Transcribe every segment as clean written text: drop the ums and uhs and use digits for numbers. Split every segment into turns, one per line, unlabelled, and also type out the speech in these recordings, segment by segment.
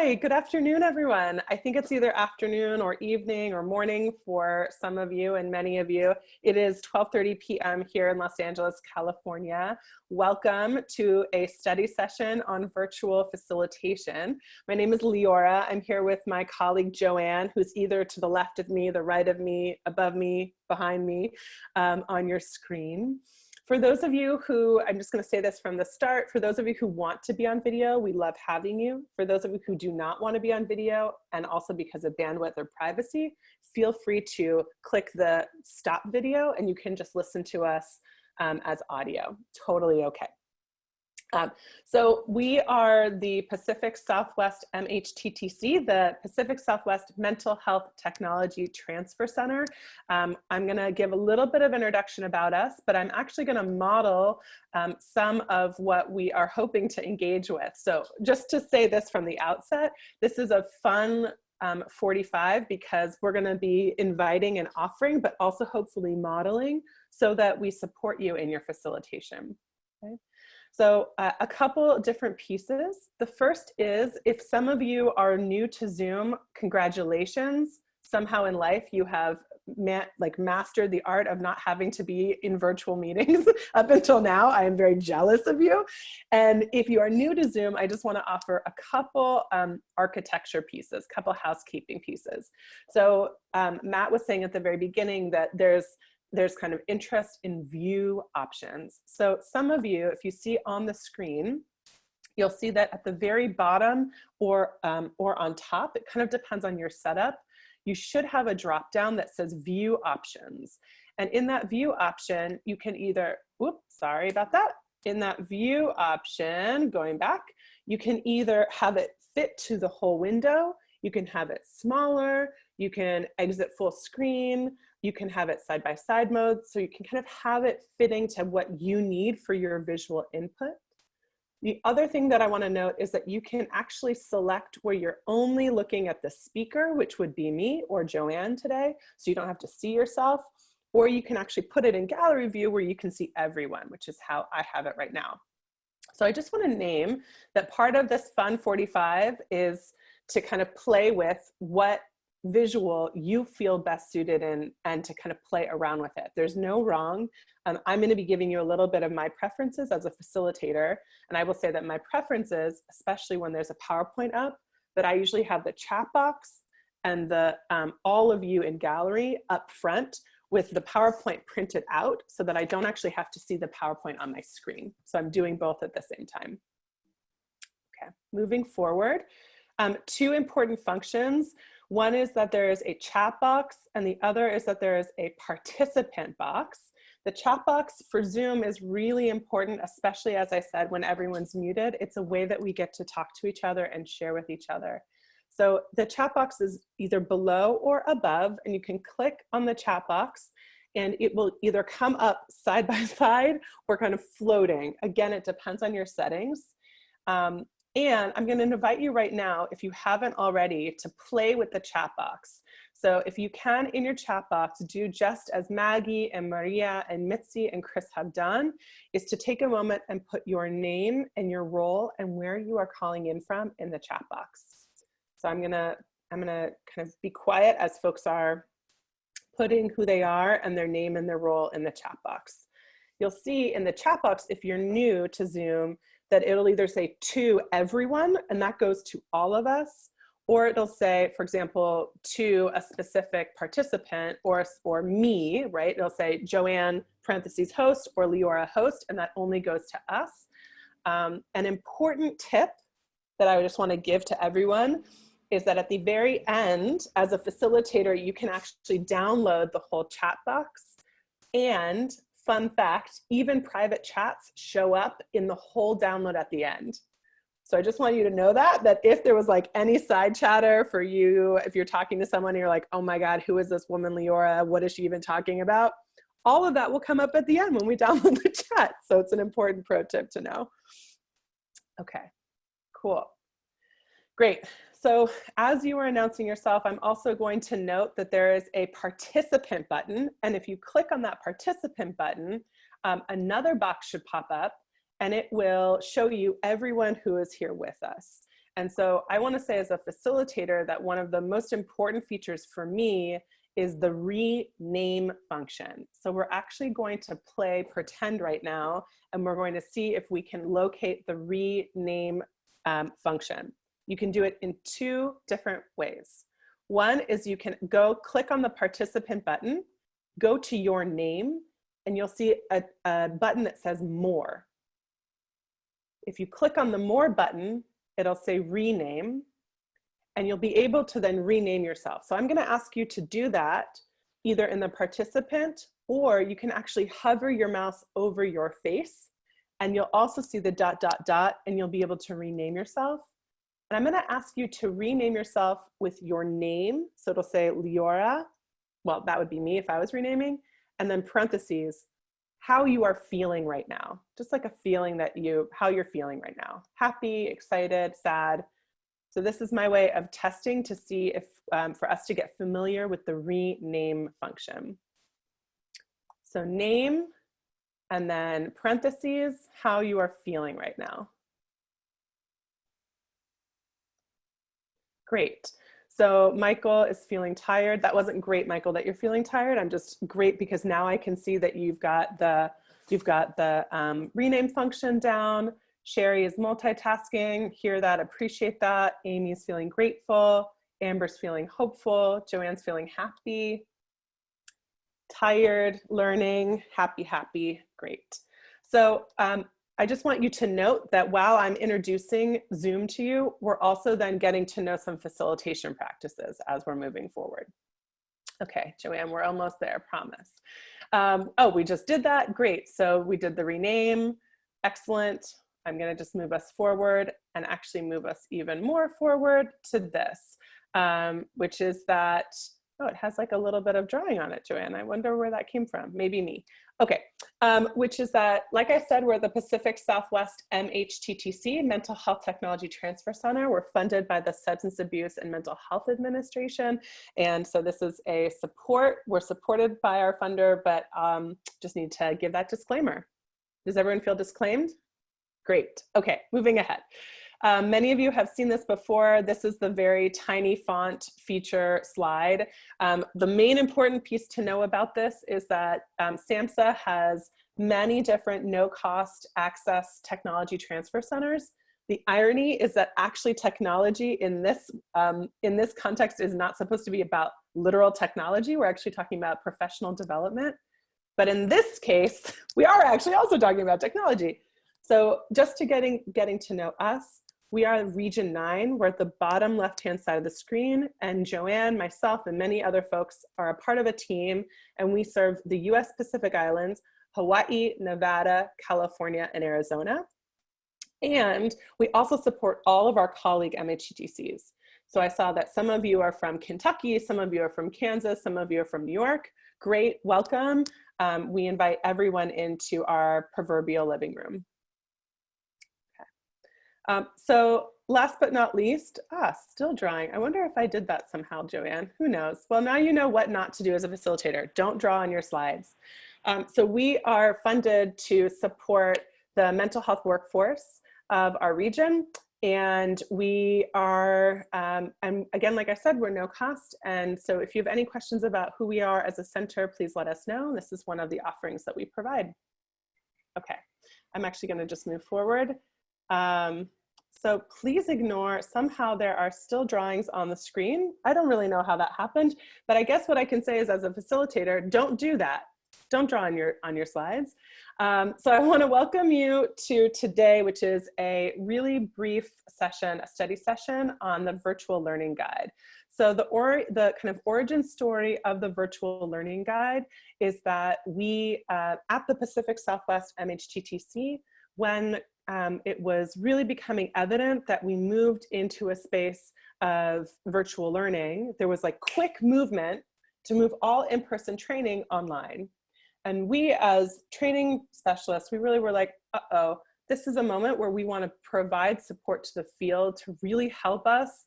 Hi, good afternoon, everyone. I think it's either afternoon or evening or morning for some of you and many of you. It is 12:30 p.m. here in Los Angeles, California. Welcome to a study session on virtual facilitation. My name is Leora. I'm here with my colleague Joanne, who's either to the left of me, the right of me, above me, behind me on your screen. For those of you who, I'm just going to say this from the start, for those of you who want to be on video, we love having you. For those of you who do not want to be on video, and also because of bandwidth or privacy, feel free to click the stop video and you can just listen to us as audio. Totally okay. So we are the Pacific Southwest MHTTC, the Pacific Southwest Mental Health Technology Transfer Center. I'm going to give a little bit of introduction about us, but I'm actually going to model some of what we are hoping to engage with. So just to say this from the outset, this is a fun 45 because we're going to be inviting and offering, but also hopefully modeling so that we support you in your facilitation. Okay? So a couple different pieces. The first is, if some of you are new to Zoom, congratulations. Somehow in life you have mastered the art of not having to be in virtual meetings up until now. I am very jealous of you. And if you are new to Zoom, I just want to offer a couple architecture pieces, couple housekeeping pieces. So Matt was saying at the very beginning that there's kind of interest in view options. So some of you, if you see on the screen, you'll see that at the very bottom or on top, it kind of depends on your setup, you should have a drop down that says view options. And in that view option, you can either, oops, sorry about that. In that view option, going back, you can either have it fit to the whole window, you can have it smaller, you can exit full screen, you can have it side-by-side mode, so you can kind of have it fitting to what you need for your visual input. The other thing that I want to note is that you can actually select where you're only looking at the speaker, which would be me or Joanne today, so you don't have to see yourself, or you can actually put it in gallery view where you can see everyone, which is how I have it right now. So I just want to name that part of this Fun 45 is to kind of play with what visual you feel best suited in and to kind of play around with it. There's no wrong. I'm going to be giving you a little bit of my preferences as a facilitator. And I will say that my preferences, especially when there's a PowerPoint up, that I usually have the chat box and the all of you in gallery up front with the PowerPoint printed out so that I don't actually have to see the PowerPoint on my screen. So I'm doing both at the same time. Okay, moving forward. Two important functions. One is that there is a chat box and the other is that there is a participant box. The chat box for Zoom is really important, especially as I said, when everyone's muted. It's a way that we get to talk to each other and share with each other. So the chat box is either below or above, and you can click on the chat box and it will either come up side by side or kind of floating. Again, it depends on your settings. And I'm going to invite you right now, if you haven't already, to play with the chat box. So if you can, in your chat box, do just as Maggie and Maria and Mitzi and Chris have done, is to take a moment and put your name and your role and where you are calling in from in the chat box. So I'm gonna kind of be quiet as folks are putting who they are and their name and their role in the chat box. You'll see in the chat box, if you're new to Zoom, that it'll either say to everyone, and that goes to all of us, or it'll say, for example, to a specific participant or me, right? It'll say Joanne parentheses host or Leora host, and that only goes to us. An important tip that I just want to give to everyone is that at the very end, as a facilitator, you can actually download the whole chat box. And fun fact, even private chats show up in the whole download at the end. So I just want you to know that if there was like any side chatter for you, if you're talking to someone and you're like, oh my God, who is this woman, Leora? What is she even talking about? All of that will come up at the end when we download the chat. So it's an important pro tip to know. Okay, cool. Great. So as you are announcing yourself, I'm also going to note that there is a participant button. And if you click on that participant button, another box should pop up and it will show you everyone who is here with us. And so I want to say as a facilitator that one of the most important features for me is the rename function. So we're actually going to play pretend right now, and we're going to see if we can locate the rename function. You can do it in two different ways. One is you can go click on the participant button, go to your name, and you'll see a button that says more. If you click on the more button, it'll say rename, and you'll be able to then rename yourself. So I'm going to ask you to do that either in the participant, or you can actually hover your mouse over your face, and you'll also see the ... and you'll be able to rename yourself. And I'm going to ask you to rename yourself with your name. So it'll say Leora. Well, that would be me if I was renaming. And then parentheses, how you are feeling right now. Just like a feeling that how you're feeling right now. Happy, excited, sad. So this is my way of testing to see if, for us to get familiar with the rename function. So name, and then parentheses, how you are feeling right now. Great. So Michael is feeling tired. That wasn't great, Michael, that you're feeling tired. I'm just great because now I can see that you've got the rename function down. Sherry is multitasking. Hear that, appreciate that. Amy's feeling grateful. Amber's feeling hopeful. Joanne's feeling happy. Tired, learning, happy, great. So I just want you to note that while I'm introducing Zoom to you, we're also then getting to know some facilitation practices as we're moving forward. Okay, Joanne, we're almost there, promise. Oh, we just did that, great. So we did the rename, excellent. I'm gonna just move us forward and actually move us even more forward to this, which is that, oh, it has like a little bit of drawing on it, Joanne. I wonder where that came from, maybe me. Okay, which is that, like I said, we're the Pacific Southwest MHTTC, Mental Health Technology Transfer Center. We're funded by the Substance Abuse and Mental Health Administration. And so this is a support. We're supported by our funder, but just need to give that disclaimer. Does everyone feel disclaimed? Great, okay, moving ahead. Many of you have seen this before. This is the very tiny font feature slide. The main important piece to know about this is that SAMHSA has many different no-cost access technology transfer centers. The irony is that actually technology in this context is not supposed to be about literal technology. We're actually talking about professional development. But in this case, we are actually also talking about technology. So just to getting to know us, we are Region 9. We're at the bottom left-hand side of the screen, and Joanne, myself, and many other folks are a part of a team, and we serve the US Pacific Islands, Hawaii, Nevada, California, and Arizona. And we also support all of our colleague MHTTCs. So I saw that some of you are from Kentucky, some of you are from Kansas, some of you are from New York. Great, welcome. We invite everyone into our proverbial living room. So last but not least, still drawing. I wonder if I did that somehow, Joanne, who knows? Well, now you know what not to do as a facilitator. Don't draw on your slides. So we are funded to support the mental health workforce of our region. And we are, and again, like I said, we're no cost. And so if you have any questions about who we are as a center, please let us know. This is one of the offerings that we provide. Okay, I'm actually gonna just move forward. So please ignore, somehow there are still drawings on the screen. I don't really know how that happened, but I guess what I can say is as a facilitator, don't do that. Don't draw on your slides. So I want to welcome you to today, which is a really brief session, a study session on the virtual learning guide. So the kind of origin story of the virtual learning guide is that we, at the Pacific Southwest MHTTC, when it was really becoming evident that we moved into a space of virtual learning, there was like quick movement to move all in-person training online. And we as training specialists, we really were like, uh-oh, this is a moment where we want to provide support to the field to really help us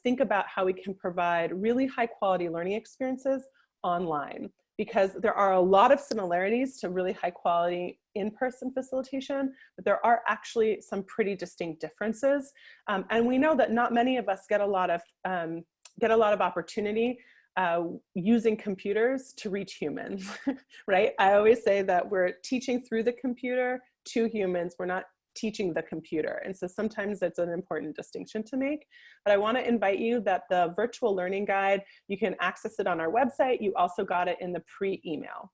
think about how we can provide really high quality learning experiences online. because there are a lot of similarities to really high quality in-person facilitation, but there are actually some pretty distinct differences. And we know that not many of us get a lot of opportunity using computers to reach humans, right? I always say that we're teaching through the computer to humans. We're not teaching the computer. And so sometimes that's an important distinction to make. But I want to invite you that the virtual learning guide, you can access it on our website. You also got it in the pre-email.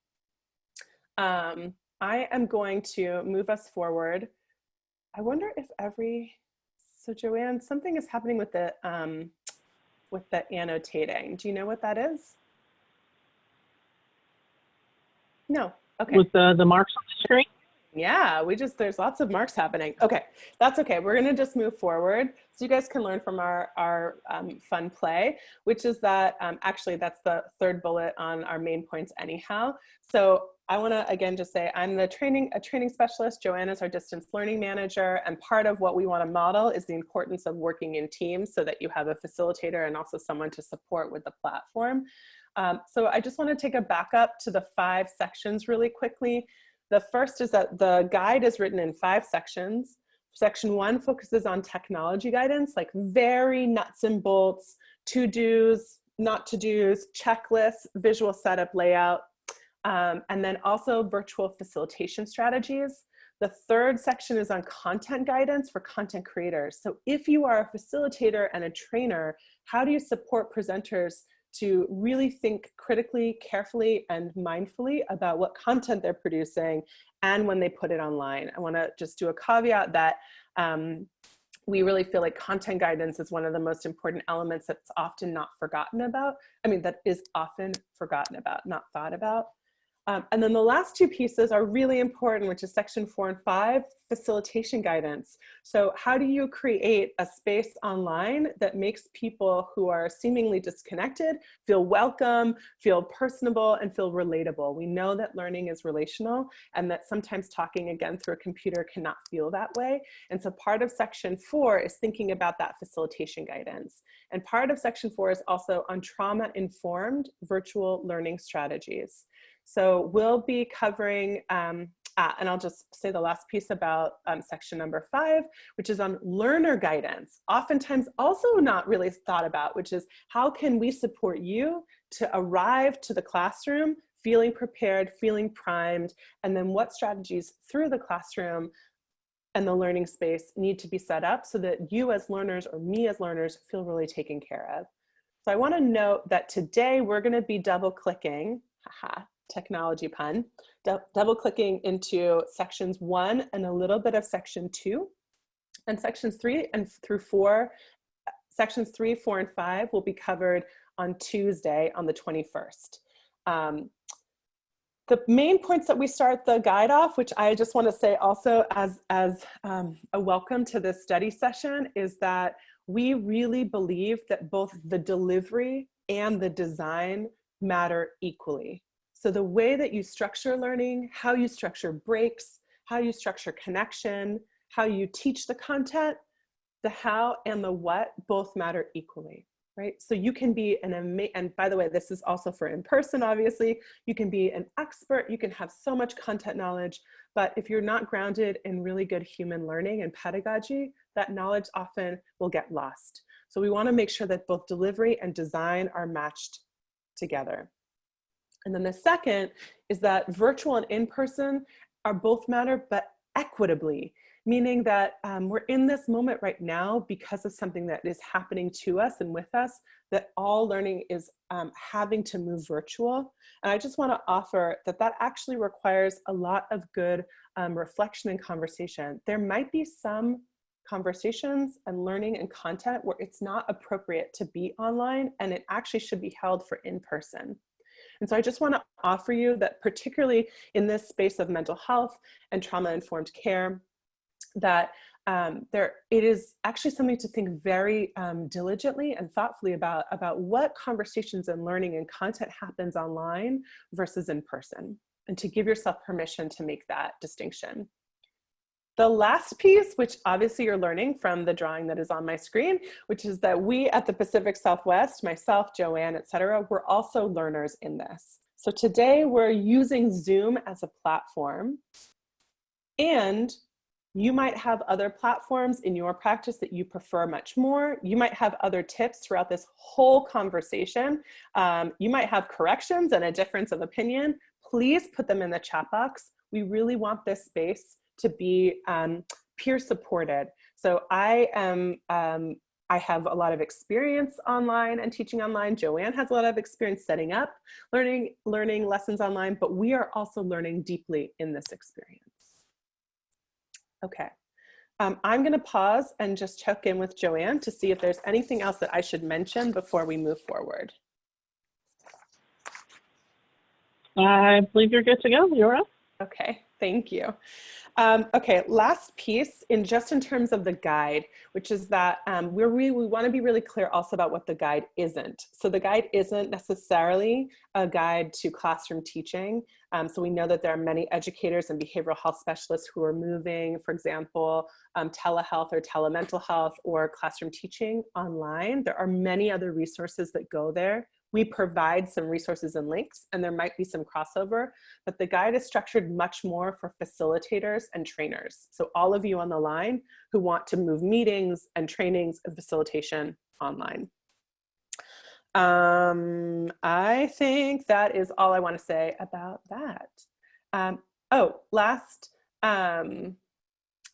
I am going to move us forward. I wonder if so Joanne, something is happening with the annotating. Do you know what that is? No, okay.
With the marks on the screen?
Yeah, there's lots of marks happening. Okay, that's okay. We're gonna just move forward so you guys can learn from our fun play, which is that, actually that's the third bullet on our main points anyhow. So I wanna, again, just say I'm a training specialist. Joanne is our distance learning manager. And part of what we wanna model is the importance of working in teams so that you have a facilitator and also someone to support with the platform. So I just wanna take a back up to the 5 sections really quickly. The first is that the guide is written in 5 sections. Section 1 focuses on technology guidance, like very nuts and bolts, to-dos, not to-dos, checklists, visual setup layout, and then also virtual facilitation strategies. The third section is on content guidance for content creators. So if you are a facilitator and a trainer, how do you support presenters to really think critically, carefully, and mindfully about what content they're producing and when they put it online? I want to just do a caveat that we really feel like content guidance is one of the most important elements that's often not forgotten about. I mean, that is often forgotten about, not thought about. And then the last 2 pieces are really important, which is section 4 and 5, facilitation guidance. So how do you create a space online that makes people who are seemingly disconnected feel welcome, feel personable, and feel relatable? We know that learning is relational and that sometimes talking again through a computer cannot feel that way. And so part of section 4 is thinking about that facilitation guidance. And part of section 4 is also on trauma-informed virtual learning strategies. So we'll be covering, and I'll just say the last piece about section number 5, which is on learner guidance, oftentimes also not really thought about, which is how can we support you to arrive to the classroom feeling prepared, feeling primed, and then what strategies through the classroom and the learning space need to be set up so that you as learners or me as learners feel really taken care of. So I want to note that today we're going to be double clicking, technology pun, double clicking into sections 1 and a little bit of section 2, and sections 3 and through 4, sections 3, 4, and 5 will be covered on Tuesday on the 21st. The main points that we start the guide off, which I just want to say also as a welcome to this study session, is that we really believe that both the delivery and the design matter equally. So the way that you structure learning, how you structure breaks, how you structure connection, how you teach the content, the how and the what both matter equally, right? So you can be and by the way, this is also for in-person, obviously, you can be an expert, you can have so much content knowledge, but if you're not grounded in really good human learning and pedagogy, that knowledge often will get lost. So we want to make sure that both delivery and design are matched together. And then the second is that virtual and in-person are both matter, but equitably, meaning that we're in this moment right now because of something that is happening to us and with us, that all learning is having to move virtual. And I just want to offer that actually requires a lot of good reflection and conversation. There might be some conversations and learning and content where it's not appropriate to be online and it actually should be held for in-person. And so I just want to offer you that, particularly in this space of mental health and trauma-informed care, that it is actually something to think very diligently and thoughtfully about what conversations and learning and content happens online versus in person, and to give yourself permission to make that distinction. The last piece, which obviously you're learning from the drawing that is on my screen, which is that we at the Pacific Southwest, myself, Joanne, et cetera, we're also learners in this. So today we're using Zoom as a platform, and you might have other platforms in your practice that you prefer much more. You might have other tips throughout this whole conversation. You might have corrections and a difference of opinion. Please put them in the chat box. We really want this space to be peer supported. So I have a lot of experience online and teaching online. Joanne has a lot of experience setting up learning lessons online, but we are also learning deeply in this experience. Okay, I'm gonna pause and just check in with Joanne to see if there's anything else that I should mention before we move forward.
I believe you're good to go, Laura.
Okay, thank you. Okay, last piece in terms of the guide, which is that we want to be really clear also about what the guide isn't. So the guide isn't necessarily a guide to classroom teaching. So we know that there are many educators and behavioral health specialists who are moving, for example, telehealth or telemental health or classroom teaching online. There are many other resources that go there. We provide some resources and links, and there might be some crossover, but the guide is structured much more for facilitators and trainers. So all of you on the line who want to move meetings and trainings and facilitation online. I think that is all I want to say about that.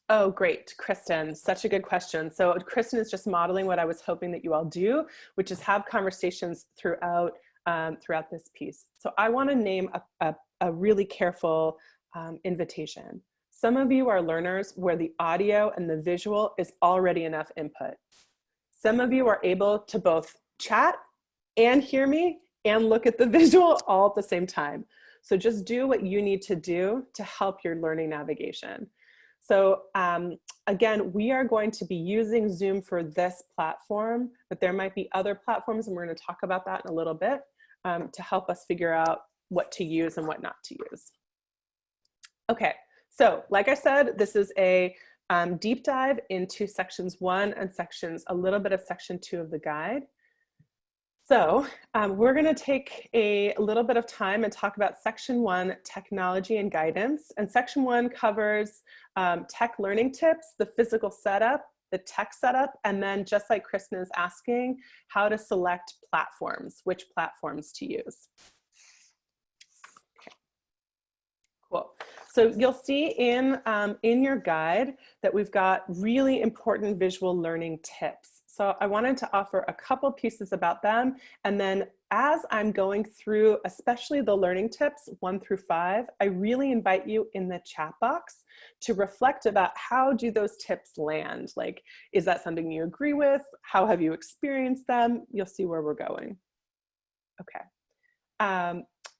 Oh, great, Kristen, such a good question. So Kristen is just modeling what I was hoping that you all do, which is have conversations throughout this piece. So I want to name a really careful invitation. Some of you are learners where the audio and the visual is already enough input. Some of you are able to both chat and hear me and look at the visual all at the same time. So just do what you need to do to help your learning navigation. So again, we are going to be using Zoom for this platform, but there might be other platforms, and we're going to talk about that in a little bit to help us figure out what to use and what not to use. Okay, so like I said, this is a deep dive into sections 1 and a little bit of section 2 of the guide. So we're going to take a little bit of time and talk about section 1, technology and guidance. And section 1 covers tech learning tips, the physical setup, the tech setup, and then just like Kristen is asking, how to select platforms, which platforms to use. Okay. Cool. So you'll see in your guide that we've got really important visual learning tips. So I wanted to offer a couple pieces about them. And then as I'm going through, especially the learning tips 1 through 5, I really invite you in the chat box to reflect about how do those tips land? Like, is that something you agree with? How have you experienced them? You'll see where we're going. Okay.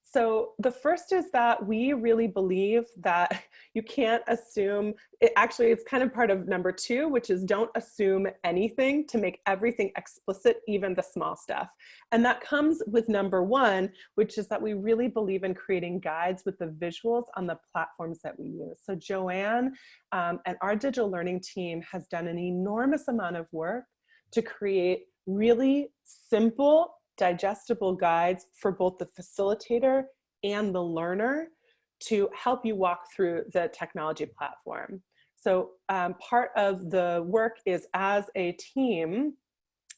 So the first is that we really believe that you can't assume, it's kind of part of number 2, which is don't assume anything to make everything explicit, even the small stuff. And that comes with number 1, which is that we really believe in creating guides with the visuals on the platforms that we use. So Joanne and our digital learning team has done an enormous amount of work to create really simple, digestible guides for both the facilitator and the learner to help you walk through the technology platform. So part of the work is as a team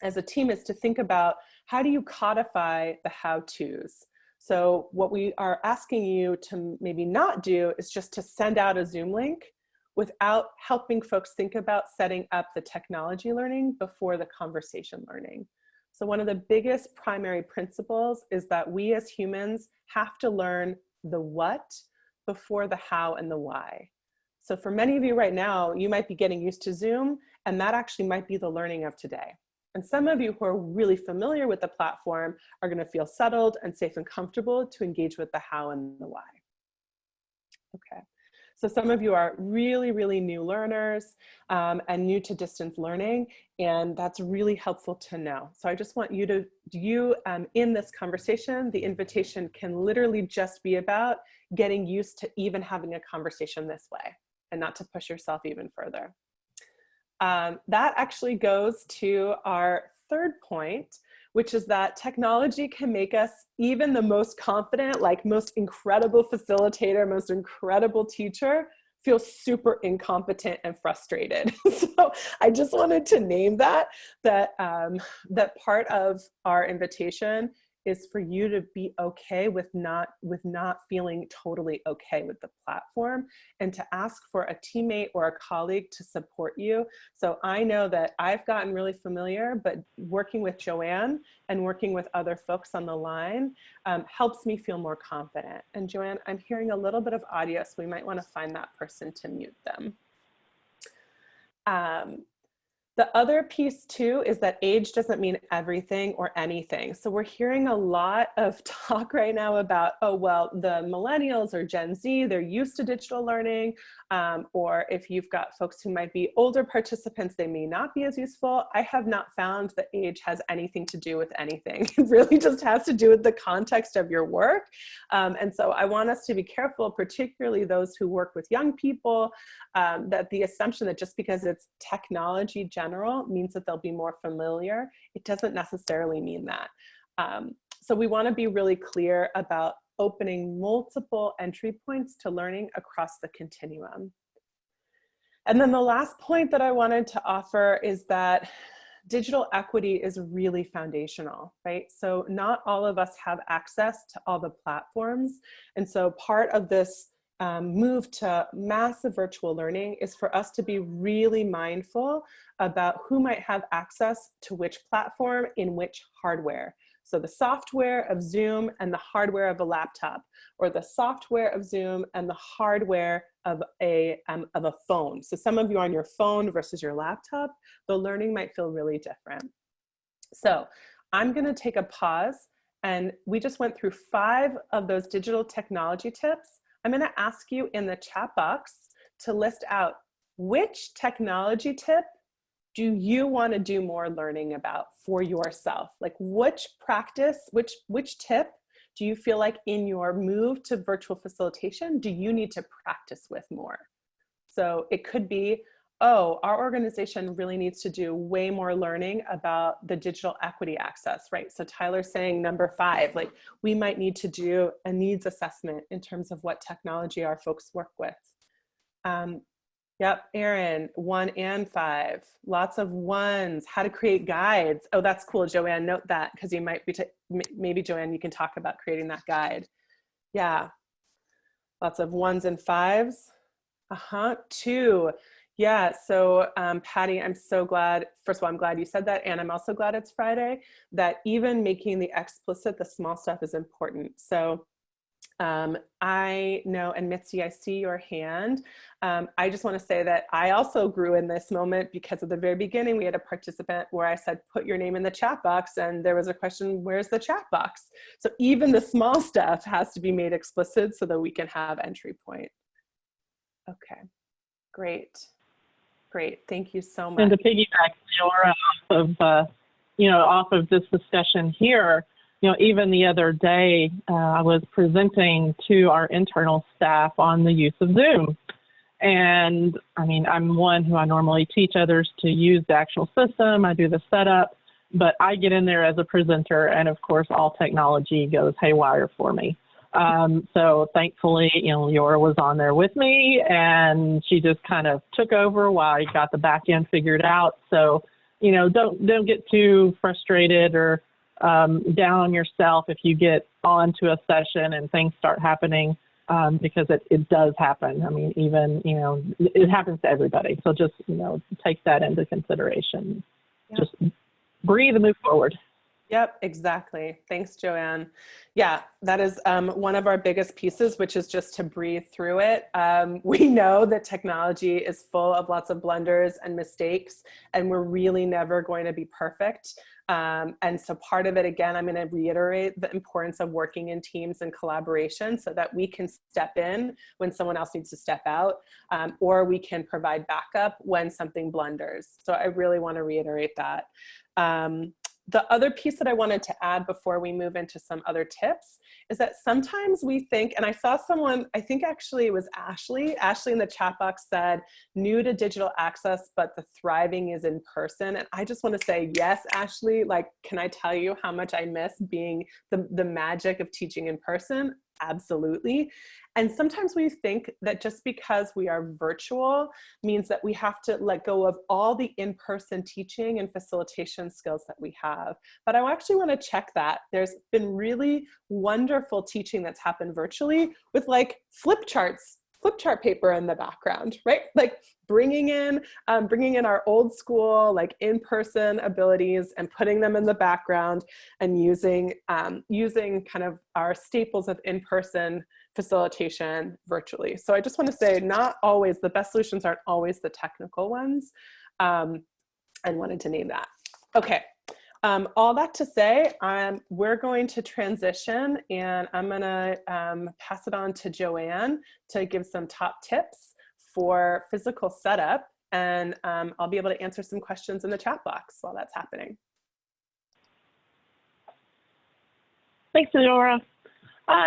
is to think about how do you codify the how-tos. So what we are asking you to maybe not do is just to send out a Zoom link without helping folks think about setting up the technology learning before the conversation learning. So one of the biggest primary principles is that we as humans have to learn the what before the how and the why. So for many of you right now, you might be getting used to Zoom, and that actually might be the learning of today. And some of you who are really familiar with the platform are going to feel settled and safe and comfortable to engage with the how and the why. Okay. So some of you are really, really new learners and new to distance learning, and that's really helpful to know. So I just want you to, in this conversation, the invitation can literally just be about getting used to even having a conversation this way and not to push yourself even further. That actually goes to our third point, which is that technology can make us, even the most confident, like most incredible facilitator, most incredible teacher, feel super incompetent and frustrated. So I just wanted to name that part of our invitation is for you to be okay with not feeling totally okay with the platform, and to ask for a teammate or a colleague to support you. So I know that I've gotten really familiar, but working with Joanne and working with other folks on the line helps me feel more confident. And Joanne, I'm hearing a little bit of audio, so we might want to find that person to mute them. The other piece too is that age doesn't mean everything or anything. So we're hearing a lot of talk right now about, oh, well, the millennials or Gen Z, they're used to digital learning. Or if you've got folks who might be older participants, they may not be as useful. I have not found that age has anything to do with anything. It really just has to do with the context of your work. And so I want us to be careful, particularly those who work with young people, that the assumption that just because it's technology general means that they'll be more familiar. It doesn't necessarily mean that. So we want to be really clear about opening multiple entry points to learning across the continuum. And then the last point that I wanted to offer is that digital equity is really foundational, right? So not all of us have access to all the platforms. And so part of this move to massive virtual learning is for us to be really mindful about who might have access to which platform in which hardware. So the software of Zoom and the hardware of a laptop, or the software of Zoom and the hardware of a phone. So some of you on your phone versus your laptop, the learning might feel really different. So I'm gonna take a pause, and we just went through 5 of those digital technology tips. I'm gonna ask you in the chat box to list out which technology tip do you want to do more learning about for yourself? Like which practice, which tip do you feel like in your move to virtual facilitation, do you need to practice with more? So it could be, oh, our organization really needs to do way more learning about the digital equity access, right? So Tyler's saying number 5, like we might need to do a needs assessment in terms of what technology our folks work with. Yep, Aaron, 1 and 5, lots of 1s, how to create guides. Oh, that's cool, Joanne, note that, because you might be, maybe Joanne, you can talk about creating that guide. Yeah, lots of 1s and 5s. 2, yeah, so Patty, I'm so glad, first of all, I'm glad you said that, and I'm also glad it's Friday, that even making the explicit, the small stuff is important. So I know, and Mitzi, I see your hand. I just want to say that I also grew in this moment because at the very beginning, we had a participant where I said, put your name in the chat box. And there was a question, where's the chat box? So even the small stuff has to be made explicit so that we can have entry point. Okay, great. Great, thank you so much.
And to piggyback, Laura, off of this discussion here, even the other day, I was presenting to our internal staff on the use of Zoom. And I mean, I'm one who I normally teach others to use the actual system. I do the setup, but I get in there as a presenter, and of course, all technology goes haywire for me. So thankfully, Laura was on there with me, and she just kind of took over while I got the back end figured out. So, don't get too frustrated or down on yourself if you get onto a session and things start happening, because it does happen. I mean, even, it happens to everybody. So just, take that into consideration. Yep. Just breathe and move forward.
Yep, exactly. Thanks, Joanne. Yeah, that is one of our biggest pieces, which is just to breathe through it. We know that technology is full of lots of blunders and mistakes, and we're really never going to be perfect. And so part of it, again, I'm going to reiterate the importance of working in teams and collaboration so that we can step in when someone else needs to step out, or we can provide backup when something blunders. So I really want to reiterate that. The other piece that I wanted to add before we move into some other tips is that sometimes we think, and I saw someone, I think actually it was Ashley in the chat box said, new to digital access, but the thriving is in person. And I just want to say, yes, Ashley, like, can I tell you how much I miss being the magic of teaching in person? Absolutely. And sometimes we think that just because we are virtual means that we have to let go of all the in-person teaching and facilitation skills that we have. But I actually want to check that. There's been really wonderful teaching that's happened virtually with like flip chart paper in the background, right? Like bringing in our old school, like in-person abilities and putting them in the background and using kind of our staples of in-person facilitation virtually. So I just want to say, not always, the best solutions aren't always the technical ones. And wanted to name that. Okay. All that to say, we're going to transition, and I'm going to pass it on to Joanne to give some top tips for physical setup, and I'll be able to answer some questions in the chat box while that's happening.
Thanks, Laura.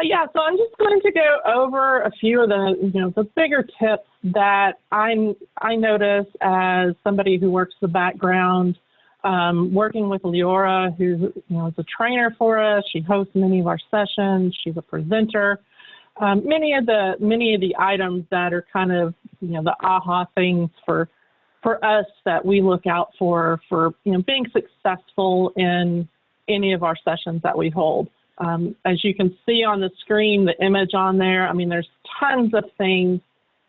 Yeah, so I'm just going to go over a few of the bigger tips that I notice as somebody who works the background, working with Leora, who is a trainer for us. She hosts many of our sessions. She's a presenter. Many of the items that are kind of the aha things for us that we look out for being successful in any of our sessions that we hold. As you can see on the screen, the image on there, I mean, there's tons of things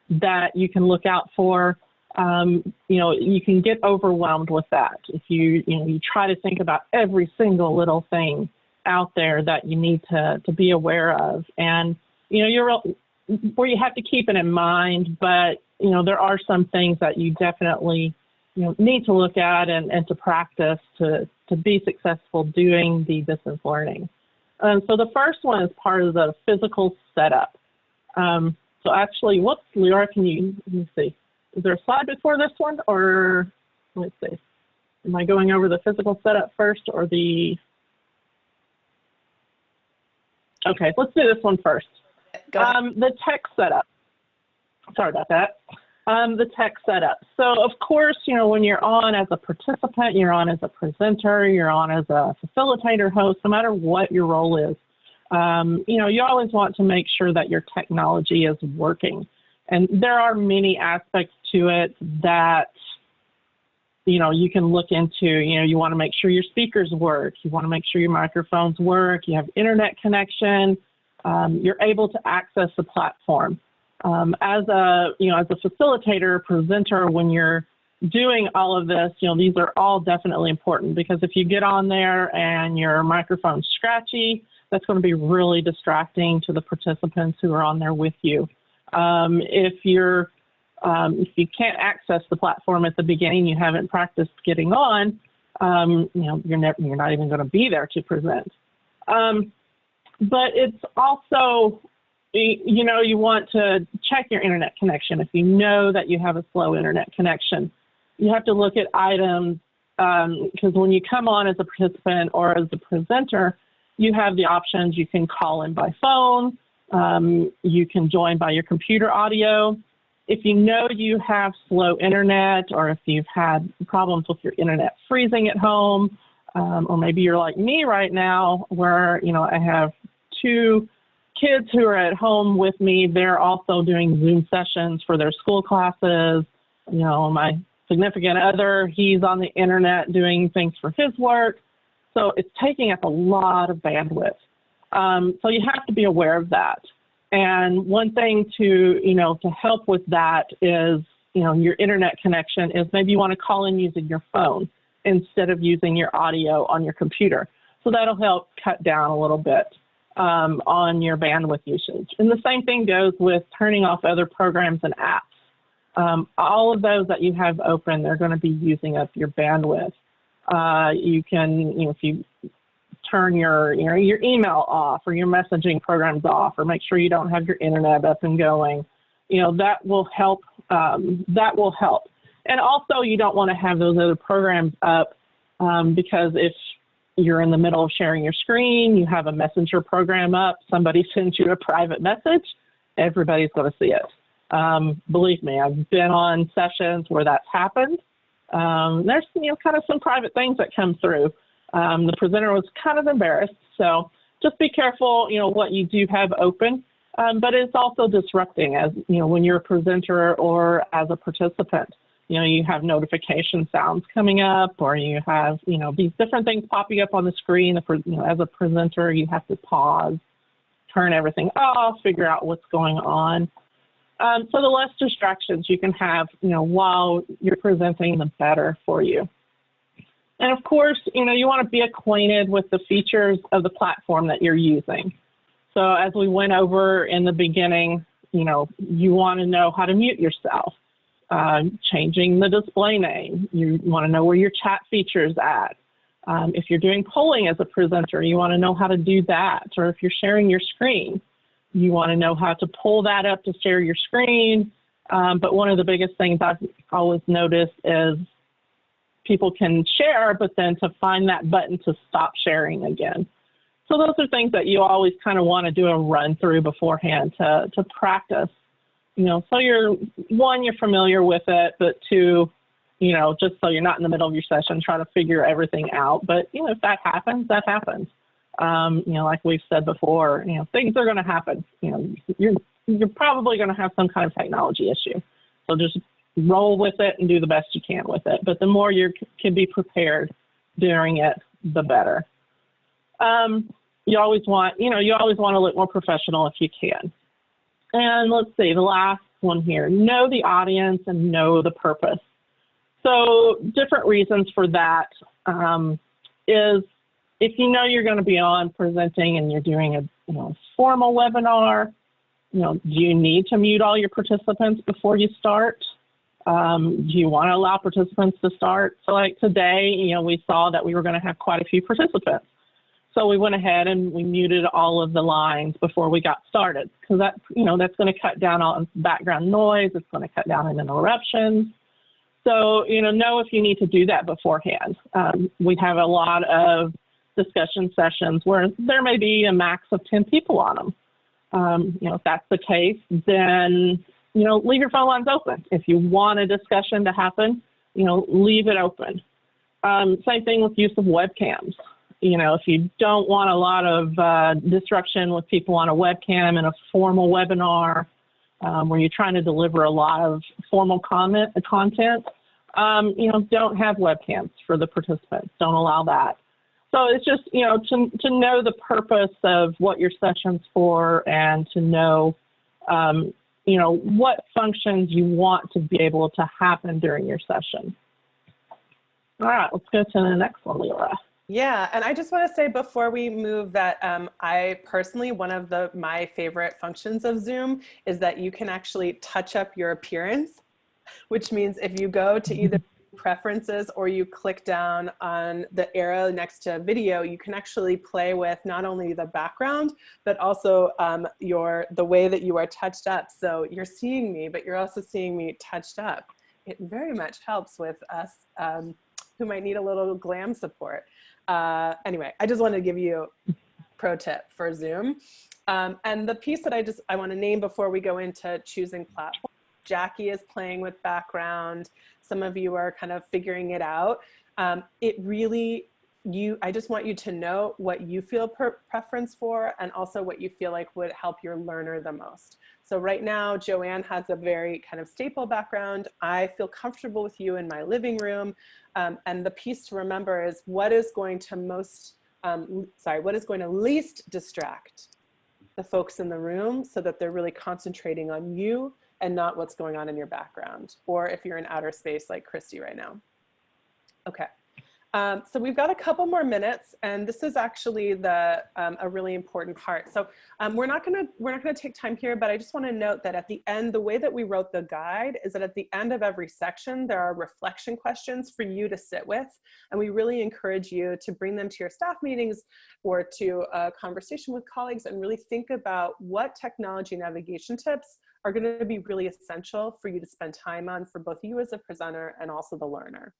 that you can look out for. You can get overwhelmed with that if you try to think about every single little thing out there that you need to be aware of, and where you have to keep it in mind. But there are some things that you definitely need to look at and to practice to be successful doing the distance learning. So the first one is part of the physical setup. So actually, whoops, Leora, let me see. Is there a slide before this one, or let's see. Am I going over the physical setup first or the? Okay, let's do this one first. The tech setup. Sorry about that. The tech setup. So of course, when you're on as a participant, you're on as a presenter, you're on as a facilitator host, no matter what your role is, you always want to make sure that your technology is working. And there are many aspects to it that, you can look into. You want to make sure your speakers work. You want to make sure your microphones work. You have internet connection. You're able to access the platform. As a facilitator, presenter, when you're doing all of this, these are all definitely important, because if you get on there and your microphone's scratchy, that's going to be really distracting to the participants who are on there with you. If you can't access the platform at the beginning, you haven't practiced getting on, you're not even going to be there to present. But it's also, you want to check your internet connection. If you know that you have a slow internet connection, you have to look at items, because when you come on as a participant or as a presenter, you have the options. You can call in by phone. You can join by your computer audio. If you know you have slow internet, or if you've had problems with your internet freezing at home, or maybe you're like me right now, where, I have 2 kids who are at home with me. They're also doing Zoom sessions for their school classes. My significant other, he's on the internet doing things for his work. So it's taking up a lot of bandwidth. So you have to be aware of that. And one thing to help with that is, your internet connection is maybe you want to call in using your phone instead of using your audio on your computer. So that'll help cut down a little bit on your bandwidth usage. And the same thing goes with turning off other programs and apps. All of those that you have open, they're going to be using up your bandwidth. You can, if you turn your email off, or your messaging programs off, or make sure you don't have your internet up and going, that will help. And also, you don't want to have those other programs up, because if you're in the middle of sharing your screen, you have a messenger program up, somebody sends you a private message, everybody's going to see it. Believe me, I've been on sessions where that's happened. There's, kind of some private things that come through. The presenter was kind of embarrassed, so just be careful, what you do have open. But it's also disrupting as, when you're a presenter or as a participant. You have notification sounds coming up, or you have, these different things popping up on the screen. As a presenter, you have to pause, turn everything off, figure out what's going on. So the less distractions you can have, while you're presenting, the better for you. And of course, you want to be acquainted with the features of the platform that you're using. So as we went over in the beginning, you want to know how to mute yourself. Changing the display name. You want to know where your chat feature is at. If you're doing polling as a presenter, you want to know how to do that. Or if you're sharing your screen, you want to know how to pull that up to share your screen. But one of the biggest things I've always noticed is people can share, but then to find that button to stop sharing again. So those are things that you always kind of want to do a run through beforehand to practice. So you're familiar with it, but two, just so you're not in the middle of your session, try to figure everything out. But, if that happens, that happens. Like we've said before, things are going to happen. You're probably going to have some kind of technology issue. So just roll with it and do the best you can with it. But the more you can be prepared during it, the better. You always want to look more professional if you can. And let's see, the last one here, know the audience and know the purpose. So different reasons for that is if you're going to be on presenting and you're doing a formal webinar, do you need to mute all your participants before you start? Do you want to allow participants to start? So like today, we saw that we were going to have quite a few participants. So we went ahead and we muted all of the lines before we got started, because that's going to cut down on background noise. It's going to cut down on interruptions. So, know if you need to do that beforehand. We have a lot of discussion sessions where there may be a max of 10 people on them. If that's the case, then, leave your phone lines open. If you want a discussion to happen, leave it open. Same thing with use of webcams. If you don't want a lot of disruption with people on a webcam in a formal webinar where you're trying to deliver a lot of formal content, don't have webcams for the participants. Don't allow that. So it's just, to know the purpose of what your session's for and to know, what functions you want to be able to happen during your session. All right, let's go to the next one, Leora.
Yeah, and I just want to say before we move that I personally, one of my favorite functions of Zoom is that you can actually touch up your appearance, which means if you go to either preferences or you click down on the arrow next to video, you can actually play with not only the background, but also the way that you are touched up. So you're seeing me, but you're also seeing me touched up. It very much helps with us who might need a little glam support. Anyway, I just wanted to give you a pro tip for Zoom. And the piece that I want to name before we go into choosing platform, Jackie is playing with background. Some of you are kind of figuring it out. I just want you to know what you feel preference for and also what you feel like would help your learner the most. So right now, Joanne has a very kind of staple background. I feel comfortable with you in my living room. And the piece to remember is what is going to least distract the folks in the room so that they're really concentrating on you and not what's going on in your background, or if you're in outer space like Christy right now. Okay. So we've got a couple more minutes, and this is actually a really important part. So we're not gonna take time here, but I just want to note that at the end, the way that we wrote the guide is that at the end of every section, there are reflection questions for you to sit with, and we really encourage you to bring them to your staff meetings or to a conversation with colleagues and really think about what technology navigation tips are going to be really essential for you to spend time on for both you as a presenter and also the learner.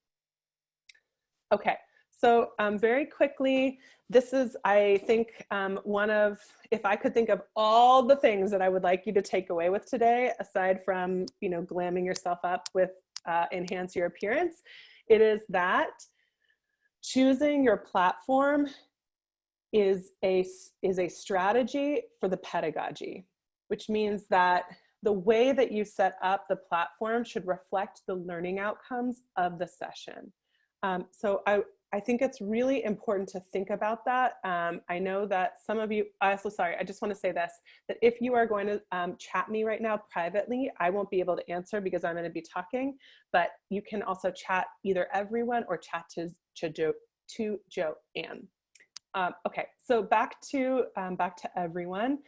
Okay, So very quickly, this is, I think, one of, if I could think of all the things that I would like you to take away with today, aside from, you know, glamming yourself up with enhance your appearance, it is that choosing your platform is a strategy for the pedagogy, which means that the way that you set up the platform should reflect the learning outcomes of the session. So I think it's really important to think about that. I know that some of you, so sorry, I just want to say this, that if you are going to chat me right now privately, I won't be able to answer because I'm going to be talking, but you can also chat either everyone or chat to Joanne. Okay, so back to everyone.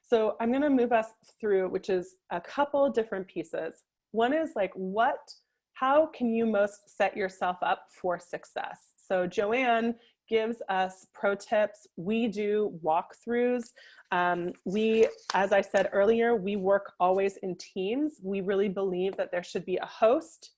So I'm going to move us through, which is a couple different pieces. One is like, how can you most set yourself up for success? So Joanne gives us pro tips. We do walkthroughs. As I said earlier, we work always in teams. We really believe that there should be a host,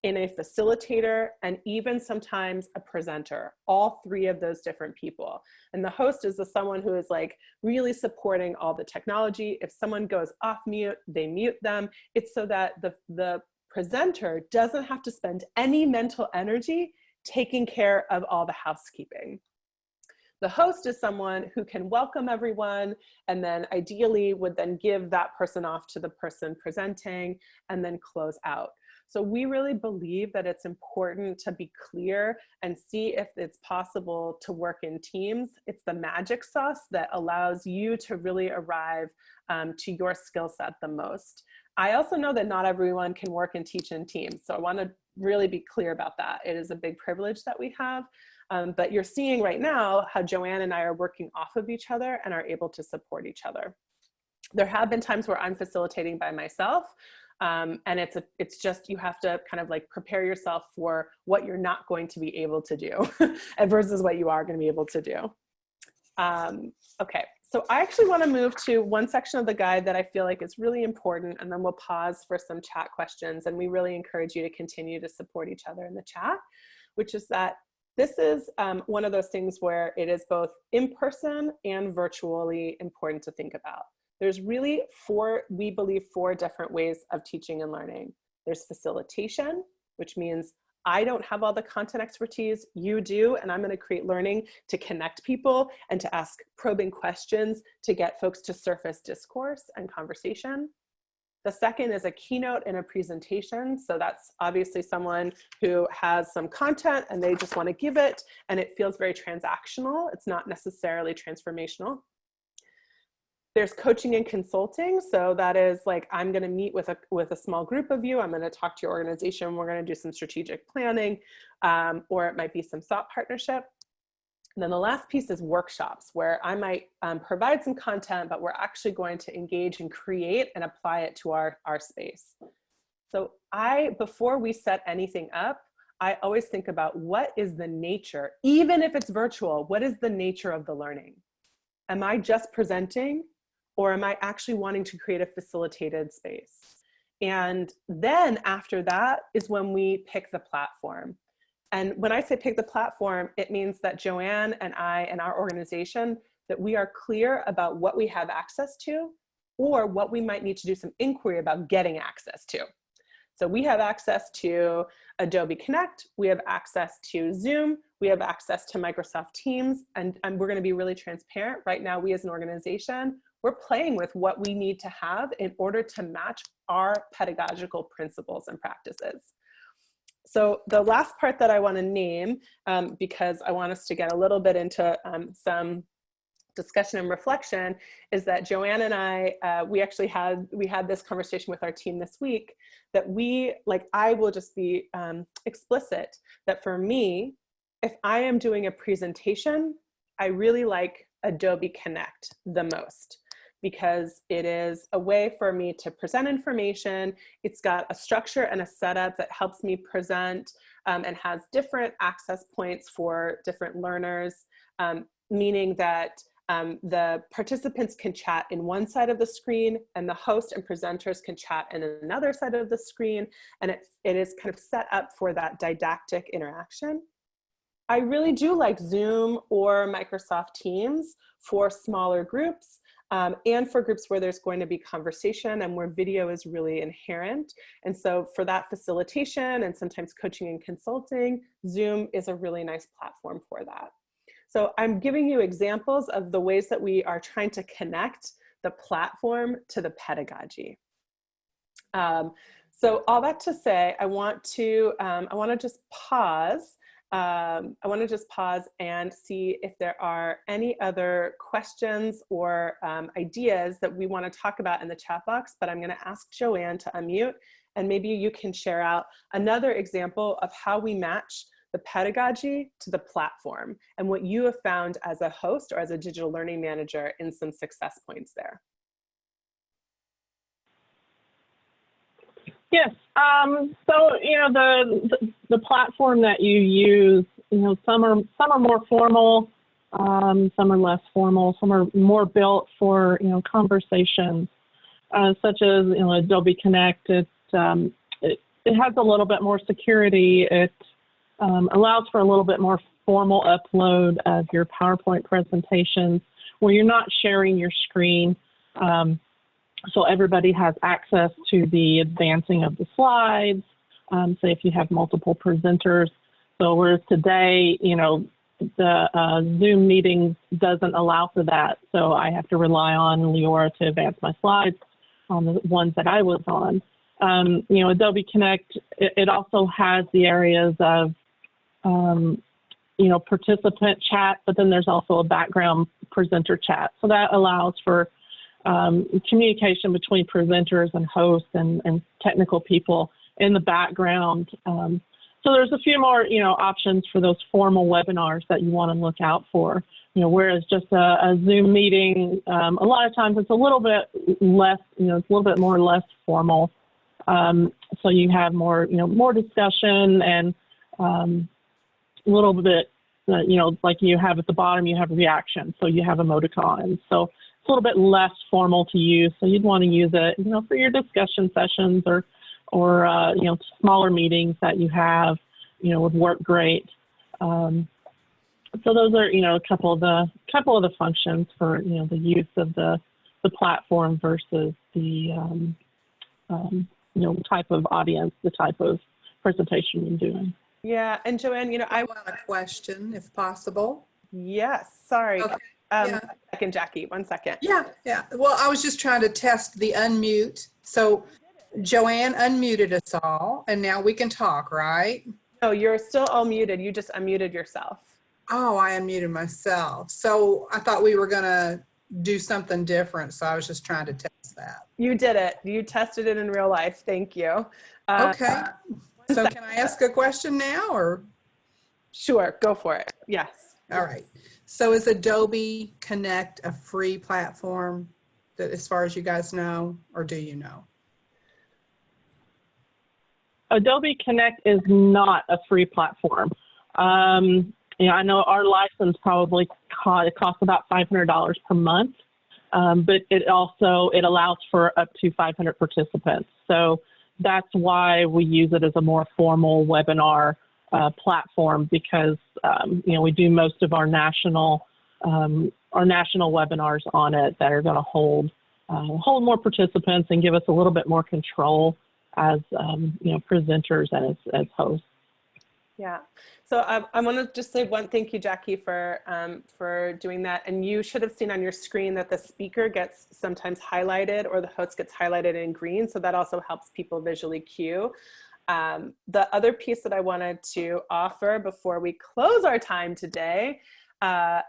in a facilitator, and even sometimes a presenter, all three of those different people. And the host is someone who is like really supporting all the technology. If someone goes off mute, they mute them. It's so that the presenter doesn't have to spend any mental energy taking care of all the housekeeping. The host is someone who can welcome everyone and then ideally would then give that person off to the person presenting and then close out. So we really believe that it's important to be clear and see if it's possible to work in teams. It's the magic sauce that allows you to really arrive to your skill set the most. I also know that not everyone can work and teach in teams. So I want to really be clear about that. It is a big privilege that we have. But you're seeing right now how Joanne and I are working off of each other and are able to support each other. There have been times where I'm facilitating by myself. And it's just, you have to kind of like prepare yourself for what you're not going to be able to do versus what you are going to be able to do. Okay, so I actually want to move to one section of the guide that I feel like is really important, and then we'll pause for some chat questions. And we really encourage you to continue to support each other in the chat, which is that this is one of those things where it is both in person and virtually important to think about. There's really we believe, four different ways of teaching and learning. There's facilitation, which means I don't have all the content expertise, you do, and I'm going to create learning to connect people and to ask probing questions to get folks to surface discourse and conversation. The second is a keynote and a presentation. So that's obviously someone who has some content and they just want to give it, and it feels very transactional. It's not necessarily transformational. There's coaching and consulting. So that is like, I'm going to meet with a small group of you. I'm going to talk to your organization. We're going to do some strategic planning, or it might be some thought partnership. And then the last piece is workshops, where I might provide some content, but we're actually going to engage and create and apply it to our space. So before we set anything up, I always think about what is the nature, even if it's virtual, what is the nature of the learning? Am I just presenting? Or am I actually wanting to create a facilitated space? And then after that is when we pick the platform. And when I say pick the platform, it means that Joanne and I and our organization, that we are clear about what we have access to or what we might need to do some inquiry about getting access to. So we have access to Adobe Connect, we have access to Zoom, we have access to Microsoft Teams, and we're going to be really transparent. Right now, we as an organization, we're playing with what we need to have in order to match our pedagogical principles and practices. So the last part that I want to name, because I want us to get a little bit into some discussion and reflection, is that Joanne and I, we had this conversation with our team this week, that I will just be explicit that for me, if I am doing a presentation, I really like Adobe Connect the most, because it is a way for me to present information. It's got a structure and a setup that helps me present and has different access points for different learners, meaning that the participants can chat in one side of the screen and the host and presenters can chat in another side of the screen. And it is kind of set up for that didactic interaction. I really do like Zoom or Microsoft Teams for smaller groups. And for groups where there's going to be conversation and where video is really inherent. And so for that facilitation and sometimes coaching and consulting, Zoom is a really nice platform for that. So I'm giving you examples of the ways that we are trying to connect the platform to the pedagogy. So all that to say, I want to just pause. I want to just pause and see if there are any other questions or ideas that we want to talk about in the chat box, but I'm going to ask Joanne to unmute, and maybe you can share out another example of how we match the pedagogy to the platform and what you have found as a host or as a digital learning manager in some success points there.
Yes. So the platform that you use, some are more formal, some are less formal, some are more built for conversations, such as Adobe Connect. It has a little bit more security. It allows for a little bit more formal upload of your PowerPoint presentations, where you're not sharing your screen. So everybody has access to the advancing of the slides, say if you have multiple presenters. So whereas today, the Zoom meeting doesn't allow for that. So I have to rely on Leora to advance my slides on the ones that I was on. Adobe Connect, it also has the areas of, participant chat, but then there's also a background presenter chat. So that allows for communication between presenters and hosts and technical people in the background. So there's a few more, options for those formal webinars that you want to look out for. Whereas just a Zoom meeting, a lot of times it's a little bit less, it's a little bit more less formal. So you have more, more discussion and a little bit, like you have at the bottom, you have reaction. So you have emoticons. So it's a little bit less formal to use. So you'd want to use it, for your discussion sessions or smaller meetings that you have, would work great. So those are, a couple of the functions for, the use of the platform versus the, type of audience, the type of presentation you're doing.
Yeah, and Joanne,
I want a question, if possible.
Yes, sorry.
Okay.
Yeah. 1
Yeah.
second, Jackie, 1 second.
Yeah. Well, I was just trying to test the unmute. So Joanne unmuted us all, and now we can talk, right?
No, you're still all muted. You just unmuted yourself.
Oh, I unmuted myself. So I thought we were going to do something different. So I was just trying to test that.
You did it. You tested it in real life. Thank you.
Okay. So can I ask a question now, or?
Sure, go for it. Yes.
All right. So is Adobe Connect a free platform that, as far as you guys know, or do you know?
Adobe Connect is not a free platform. I know our license probably costs about $500 per month, but it allows for up to 500 participants. So that's why we use it as a more formal webinar platform, because we do most of our national webinars on it that are going to hold more participants and give us a little bit more control as presenters and as hosts.
Yeah. So I want to just say thank you, Jackie, for doing that. And you should have seen on your screen that the speaker gets sometimes highlighted or the host gets highlighted in green. So that also helps people visually cue. The other piece that I wanted to offer before we close our time today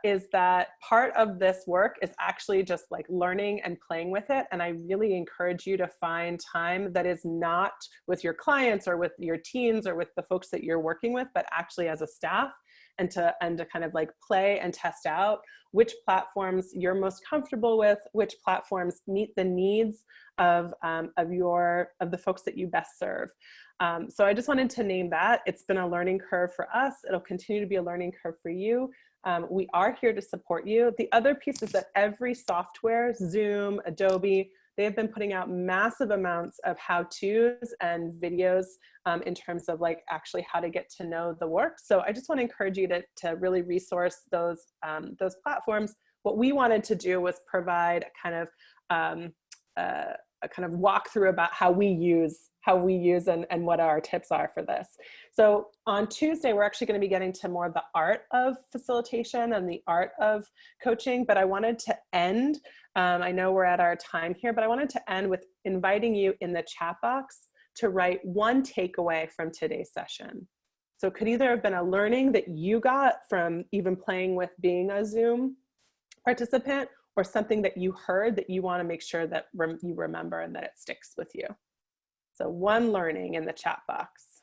is that part of this work is actually just like learning and playing with it. And I really encourage you to find time that is not with your clients or with your teams or with the folks that you're working with, but actually as a staff, and to kind of like play and test out which platforms you're most comfortable with, which platforms meet the needs of the folks that you best serve. So I just wanted to name that. It's been a learning curve for us. It'll continue to be a learning curve for you. We are here to support you. The other piece is that every software, Zoom, Adobe, They have been putting out massive amounts of how-tos and videos in terms of like actually how to get to know the work. So I just want to encourage you to really resource those platforms. What we wanted to do was provide a kind of walkthrough about how we use and what our tips are for this. So on Tuesday, we're actually going to be getting to more of the art of facilitation and the art of coaching, but I wanted to end, I know we're at our time here, but I wanted to end with inviting you in the chat box to write one takeaway from today's session. So it could either have been a learning that you got from even playing with being a Zoom participant, or something that you heard that you want to make sure that you remember and that it sticks with you. So one learning in the chat box.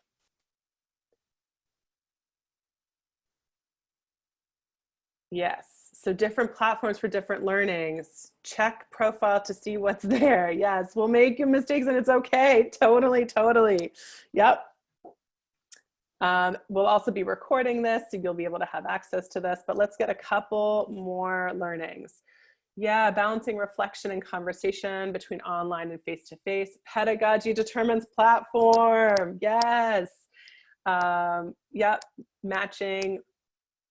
Yes, so different platforms for different learnings. Check profile to see what's there. Yes, we'll make mistakes and it's okay. Totally, totally. Yep. We'll also be recording this, so you'll be able to have access to this, but let's get a couple more learnings. Yeah, balancing reflection and conversation between online and face-to-face. Pedagogy determines platform. Yes. Yep, matching.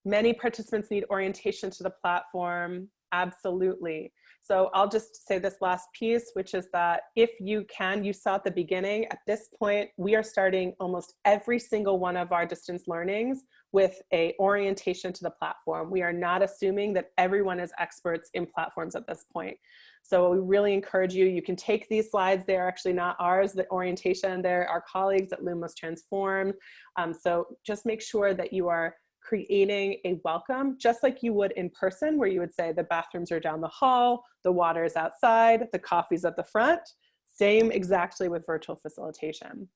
Many participants need orientation to the platform. Absolutely. So I'll just say this last piece, which is that if you can, you saw at the beginning, at this point, we are starting almost every single one of our distance learnings with a orientation to the platform. We are not assuming that everyone is experts in platforms at this point. So we really encourage you, you can take these slides, they're actually not ours, the orientation, they're our colleagues at Lumos Transform. So just make sure that you are creating a welcome, just like you would in person, where you would say the bathrooms are down the hall, the water is outside, the coffee's at the front. Same exactly with virtual facilitation.